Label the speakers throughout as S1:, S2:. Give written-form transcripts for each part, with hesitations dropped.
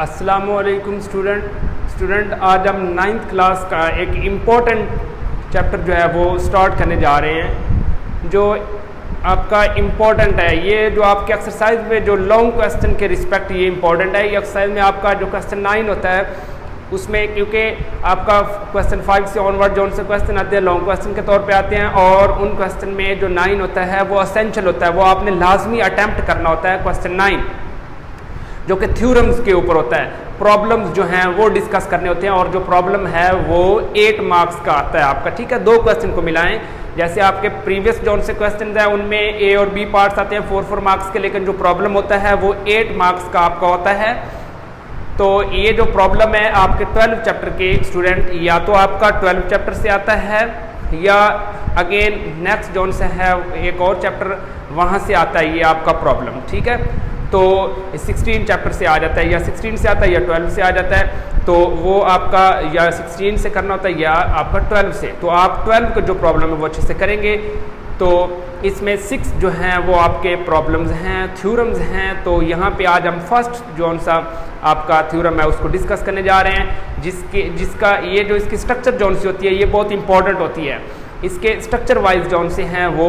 S1: अस्सलामुअलैकुम स्टूडेंट आज हम 9th क्लास का एक इम्पोर्टेंट चैप्टर जो है वो स्टार्ट करने जा रहे हैं जो आपका इम्पोर्टेंट है। ये जो आपके एक्सरसाइज में जो लॉन्ग क्वेश्चन के रिस्पेक्ट ये इम्पोर्टेंट है। ये एक्सरसाइज में आपका जो क्वेश्चन 9 होता है उसमें क्योंकि आपका क्वेश्चन 5 से ऑनवर्ड जो उनसे क्वेश्चन आते हैं लॉन्ग क्वेश्चन के तौर पे आते हैं और उन क्वेश्चन में जो 9 होता है वो असेंशियल होता है, वो आपने लाजमी अटैम्प्ट करना होता है। क्वेश्चन 9 जो कि थ्योरम्स के ऊपर होता है, प्रॉब्लम्स जो हैं वो डिस्कस करने होते हैं और जो प्रॉब्लम है वो 8 मार्क्स का आता है आपका, ठीक है। 2 क्वेश्चन को मिलाएं, जैसे आपके प्रीवियस जो उनसे क्वेश्चन है उनमें ए और बी पार्ट्स आते हैं 4 मार्क्स के, लेकिन जो प्रॉब्लम होता है वो 8 मार्क्स का आपका होता है। तो ये जो प्रॉब्लम है आपके 12 चैप्टर के स्टूडेंट या तो आपका 12 चैप्टर से आता है या अगेन नेक्स्ट जोन से है एक और चैप्टर वहाँ से आता है ये आपका प्रॉब्लम, ठीक है। तो 16 चैप्टर से आ जाता है या 16 से आता है या 12 से आ जाता है, तो वो आपका या 16 से करना होता है या आपका 12 से। तो आप 12 का जो प्रॉब्लम है वो अच्छे से करेंगे। तो इसमें 6 जो हैं वो आपके प्रॉब्लम्स हैं, थ्योरम्स हैं। तो यहाँ पे आज हम फर्स्ट जौन सा आपका थ्योरम है उसको डिस्कस करने जा रहे हैं, जिसका ये जो इसकी स्ट्रक्चर जौन सी होती है ये बहुत इंपॉर्टेंट होती है। इसके स्ट्रक्चर वाइज जौन से हैं वो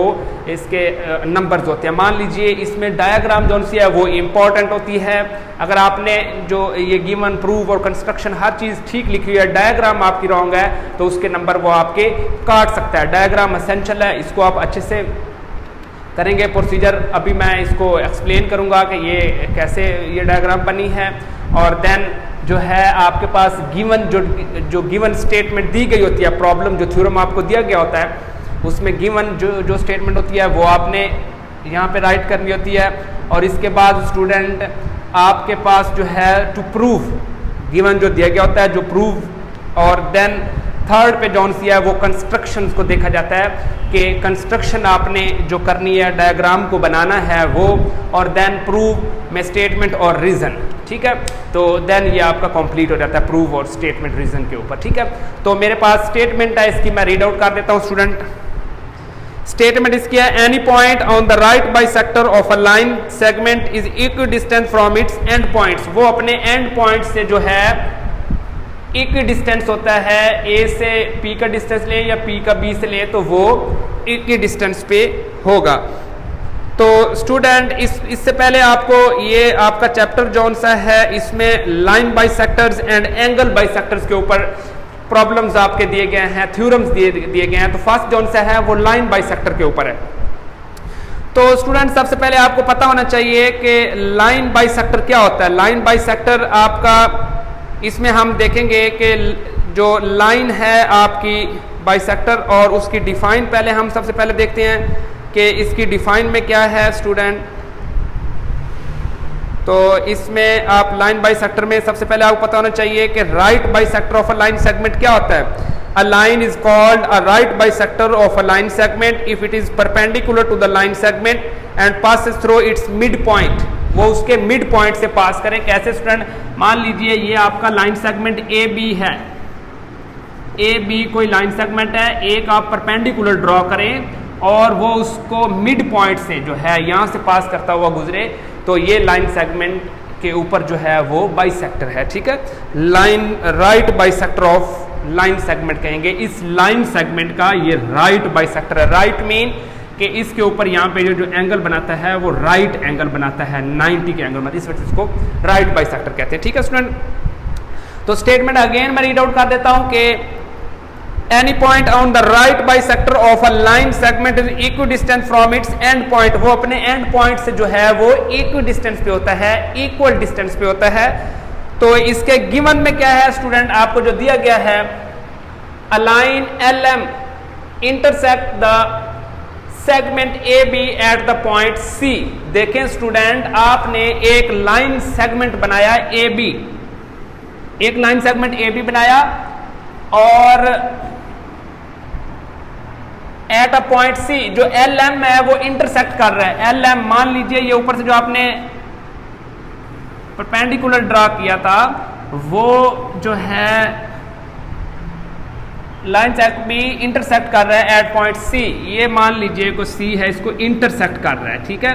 S1: इसके नंबर्स होते हैं। मान लीजिए इसमें डायग्राम जौन सी है वो इम्पॉर्टेंट होती है। अगर आपने जो ये गिवन प्रूव और कंस्ट्रक्शन हर चीज़ ठीक लिखी है, डायग्राम आपकी रॉन्ग है तो उसके नंबर वो आपके काट सकता है। डायग्राम एसेंशियल है, इसको आप अच्छे से करेंगे। प्रोसीजर अभी मैं इसको एक्सप्लेन करूँगा कि ये कैसे ये डायग्राम बनी है। और देन जो है आपके पास गिवन जो गिवन स्टेटमेंट दी गई होती है, प्रॉब्लम जो थ्योरम आपको दिया गया होता है उसमें गिवन जो स्टेटमेंट होती है वो आपने यहाँ पे राइट करनी होती है। और इसके बाद स्टूडेंट आपके पास जो है टू प्रूव गिवन जो दिया गया होता है जो प्रूव, और देन थर्ड पे जौन सी है वो कंस्ट्रक्शन को देखा जाता है कि कंस्ट्रक्शन आपने जो करनी है डायग्राम को बनाना है वो, और देन प्रूव में स्टेटमेंट और रीज़न, ठीक है। तो देन ये आपका कंप्लीट हो जाता है प्रूव और स्टेटमेंट रीज़न के ऊपर, ठीक है। तो मेरे पास स्टेटमेंट है, इसकी मैं रीड आउट कर देता हूँ स्टूडेंट। स्टेटमेंट इसकी है, any point on the right bisector of a line segment is equi distance from its and points. वो अपने एंड पॉइंट से जो है इक्वी डिस्टेंस होता है, ए से पी का डिस्टेंस ले या पी का बी से ले तो वो इक्वी डिस्टेंस पे होगा। तो स्टूडेंट इससे पहले आपको ये आपका चैप्टर जौन सा है इसमें line bisectors and angle bisectors के ऊपर प्रॉब्लम्स आपके दिए गए हैं, थ्योरम्स दिए गए हैं। तो फर्स्ट जौन सा है वो लाइन बाइसेक्टर के ऊपर है। तो स्टूडेंट सबसे पहले आपको पता होना चाहिए कि लाइन बाइसेक्टर क्या होता है। लाइन बाइसेक्टर आपका इसमें हम देखेंगे कि जो लाइन है आपकी बाइसेक्टर और उसकी डिफाइन पहले हम सबसे पहले देखते हैं कि इसकी डिफाइन में क्या है स्टूडेंट। तो इसमें आप लाइन बाइसेक्टर में सबसे पहले आपको पता होना चाहिए कि right bisector of a line segment क्या होता है। A line is called a right bisector of a line segment if it is perpendicular to the line segment and passes through its mid point. वो उसके mid point से पास करें। कैसे student, मान लीजिए ये आपका लाइन सेगमेंट ए बी है, ए बी कोई लाइन सेगमेंट है, एक आप परपेंडिकुलर ड्रॉ करें और वो उसको मिड पॉइंट से जो है यहाँ से पास करता हुआ गुजरे, तो ये लाइन सेगमेंट के ऊपर जो है वो बाइसेक्टर है, ठीक है। Line right bisector of line segment कहेंगे इस लाइन सेगमेंट का, ये राइट बाइसेक्टर है। राइट मीन कि इसके ऊपर यहाँ पे जो एंगल बनाता है वो राइट एंगल बनाता है, 90 के एंगल, इस वजह से इसको राइट बाइसेक्टर कहते हैं, ठीक है स्टूडेंट। तो स्टेटमेंट अगेन मैं रीड आउट कर देता हूँ कि any point on the right bisector of a line segment is equi distance from its and point. वो अपने एंड पॉइंट से जो है वो इक्वी डिस्टेंस पे होता है, इक्वल डिस्टेंस पे होता है। तो इसके गिवन में क्या है स्टूडेंट, आपको जो दिया गया है, a line L M intersect the segment A B at the point C. देखें स्टूडेंट, आपने एक लाइन सेगमेंट बनाया ए बी, एक लाइन सेगमेंट ए बी बनाया और एट अ पॉइंट सी जो एल एम है वो इंटरसेक्ट कर रहा है। एल एम मान लीजिए ये ऊपर से जो आपने परपेंडिकुलर ड्रा किया था वो जो है लाइन सेगमेंट बी इंटरसेक्ट कर रहा है एट पॉइंट सी। ये मान लीजिए को सी है, इसको इंटरसेक्ट कर रहा है, ठीक है।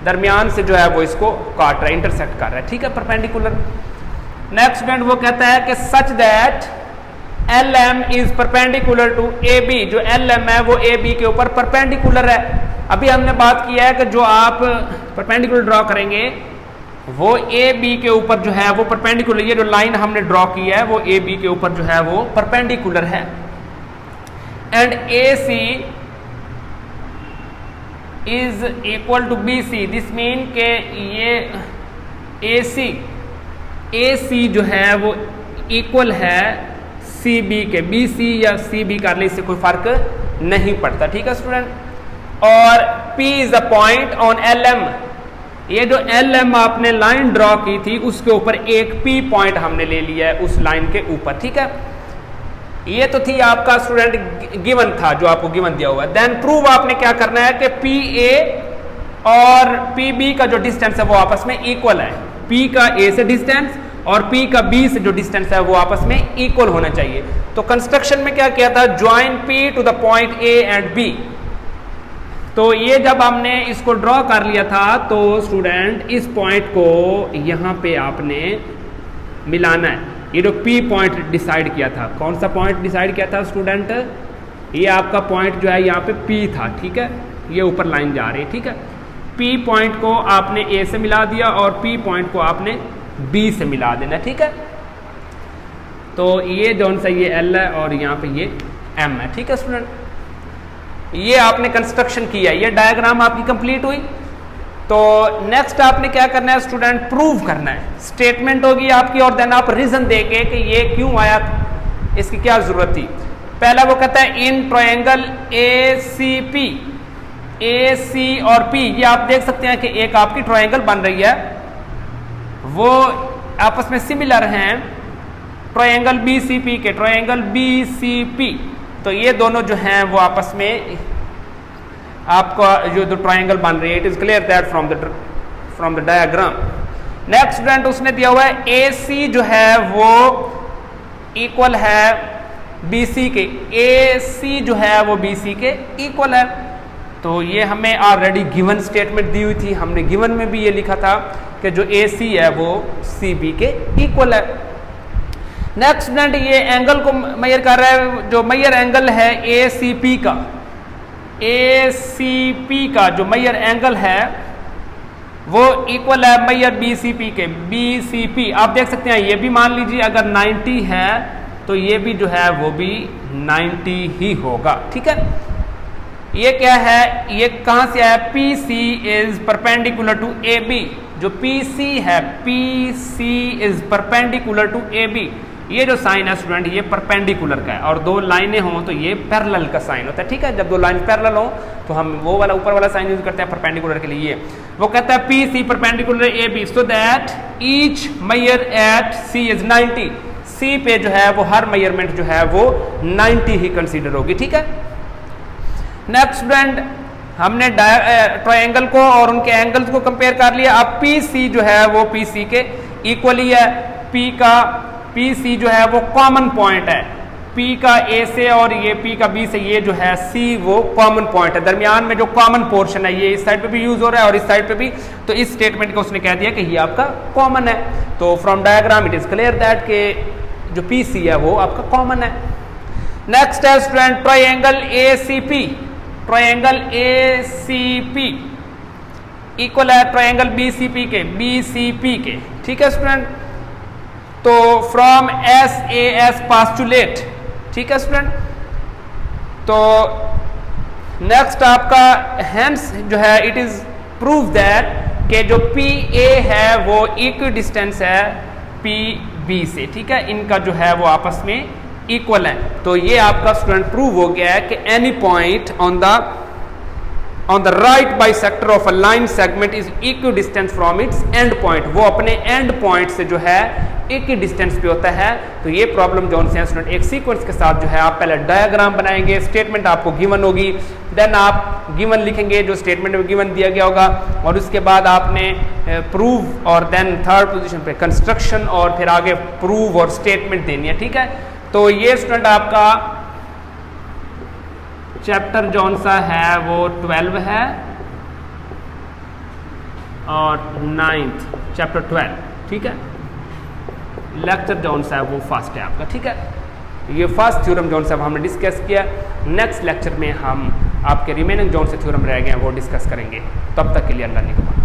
S1: दरमियान से जो है वो इसको काट रहा है, इंटरसेक्ट कर रहा है, ठीक है, परपेंडिकुलर। नेक्स्ट स्टूडेंट वो कहता है कि such that LM is perpendicular to AB, जो LM है वो AB के ऊपर परपेंडिकुलर है। अभी हमने बात किया है कि जो आप परपेंडिकुलर ड्रॉ करेंगे वो AB के ऊपर जो है वो परपेंडिकुलर, ये जो लाइन हमने ड्रॉ की है वो AB के ऊपर जो है वो परपेंडिकुलर है। And AC is equal to BC, this mean के ये AC जो है वो इक्वल है CB के। BC या CB कर ले, इससे कोई फर्क नहीं पड़ता, ठीक है स्टूडेंट। और P is a point on LM, ये जो LM आपने लाइन ड्रॉ की थी उसके ऊपर एक P पॉइंट हमने ले लिया है उस लाइन के ऊपर, ठीक है। ये तो थी आपका स्टूडेंट गिवन था, जो आपको गिवन दिया हुआ है। देन प्रूव आपने क्या करना है कि PA और PB का जो डिस्टेंस है वो आपस में इक्वल है। P का A से डिस्टेंस और P का B से जो डिस्टेंस है वो आपस में इक्वल होना चाहिए। तो कंस्ट्रक्शन में क्या किया था, join P to the point A and B। तो ये जब हमने इसको ड्रॉ कर लिया था तो स्टूडेंट इस पॉइंट को यहाँ पे आपने मिलाना है। ये जो P पॉइंट डिसाइड किया था, कौन सा पॉइंट डिसाइड किया था स्टूडेंट, ये आपका पॉइंट जो है यहाँ पे P था, ठीक है। ये ऊपर लाइन जा रही है, ठीक है। P पॉइंट को आपने A से मिला दिया और P पॉइंट को आपने B से मिला देना, ठीक है। तो ये जौन सा ये L है और यहाँ पे ये M है, ठीक है स्टूडेंट। ये आपने कंस्ट्रक्शन किया, ये डायग्राम आपकी कंप्लीट हुई। तो नेक्स्ट आपने क्या करना है स्टूडेंट, प्रूव करना है। स्टेटमेंट होगी आपकी और देन आप रीजन देके कि ये क्यों आया, इसकी क्या जरूरत थी। पहला वो कहता है इन ट्रायंगल ACP, AC और P, ये आप देख सकते हैं कि एक आपकी ट्रायंगल बन रही है, वो आपस में सिमिलर हैं ट्रायंगल BCP के, ट्रायंगल BCP। तो ये दोनों जो हैं वो आपस में आपका जो ट्रायंगल बन रही है, it is clear that from the diagram. Next student उसने दिया हुआ है AC जो है वो इक्वल है BC के, AC जो है वो BC के इक्वल है। तो ये हमें ऑलरेडी गिवन स्टेटमेंट दी हुई थी, हमने गिवन में भी ये लिखा था कि जो AC है वो CB के इक्वल है। नेक्स्ट स्टूडेंट ये एंगल को मेजर कर रहा है, जो मेजर एंगल है ACP का, ACP का जो मेजर एंगल है वो इक्वल है मेजर BCP के, BCP। आप देख सकते हैं ये भी मान लीजिए अगर 90 है तो ये भी जो है वो भी 90 ही होगा, ठीक है। ये क्या है, ये कहां से आया, PC is perpendicular to AB, जो PC है PC is perpendicular to AB। ये जो साइन है स्टूडेंट ये परपेंडिकुलर का है, और दो लाइनें हों तो ये पैरेलल का साइन होता है, ठीक है। जब दो लाइन पैरेलल हो तो हम वो वाला ऊपर वाला साइन यूज करते हैं परपेंडिकुलर के लिए। वो कहता है PC perpendicular AB so that each measure at C is 90, C पे जो है वो हर मेजरमेंट जो है वो 90 ही कंसीडर होगी, ठीक है। नेक्स्ट स्टूडेंट हमने ट्रायंगल को और उनके एंगल्स को कंपेयर कर लिया। अब PC जो है वो PC के इक्वली है, PC जो है वो कॉमन पॉइंट है, P का A से और ये P का B से, ये जो है C वो कॉमन पॉइंट है, दरमियान में जो कॉमन पोर्शन है ये इस साइड पे भी यूज हो रहा है और इस साइड पे भी। तो इस स्टेटमेंट को उसने कह दिया कि ये आपका कॉमन है। तो from diagram it is clear that के जो PC है वो आपका कॉमन है। नेक्स्ट है student triangle ACP, triangle ACP equal है ट्रायंगल BCP के, ठीक है स्टूडेंट। तो फ्रॉम SAS पास्टुलेट, ठीक है स्टूडेंट। तो नेक्स्ट आपका हेंस जो है इट इज प्रूव दैट कि जो PA है वो इक्वल डिस्टेंस है PB से, ठीक है। इनका जो है वो आपस में इक्वल है। तो ये आपका स्टूडेंट प्रूव हो गया है कि any point on the right bisector of a line segment is equal distance from its and point, वो अपने एंड पॉइंट से जो है एक ही डिस्टेंस पे होता है। तो ये प्रॉब्लम जो से स्टूडेंट एक सीक्वेंस के साथ जो है आप पहले डायग्राम बनाएंगे, स्टेटमेंट आपको गिवन होगी, देन आप गिवन लिखेंगे जो स्टेटमेंट में गिवन दिया गया होगा, और उसके बाद आपने प्रूव और देन थर्ड पोजीशन पे कंस्ट्रक्शन और फिर आगे प्रूव और स्टेटमेंट देनी है, ठीक है। तो ये स्टूडेंट आपका चैप्टर जौन सा है वो 12 है और 9th चैप्टर 12, ठीक है। लेक्चर जौन सा है वो फर्स्ट है आपका, ठीक है। ये फर्स्ट थ्योरम जौन सा हमने डिस्कस किया। नेक्स्ट लेक्चर में हम आपके रिमेनिंग जौन से थ्योरम रह गए हैं वो डिस्कस करेंगे। तब तक के लिए अल्लाह निगहबान।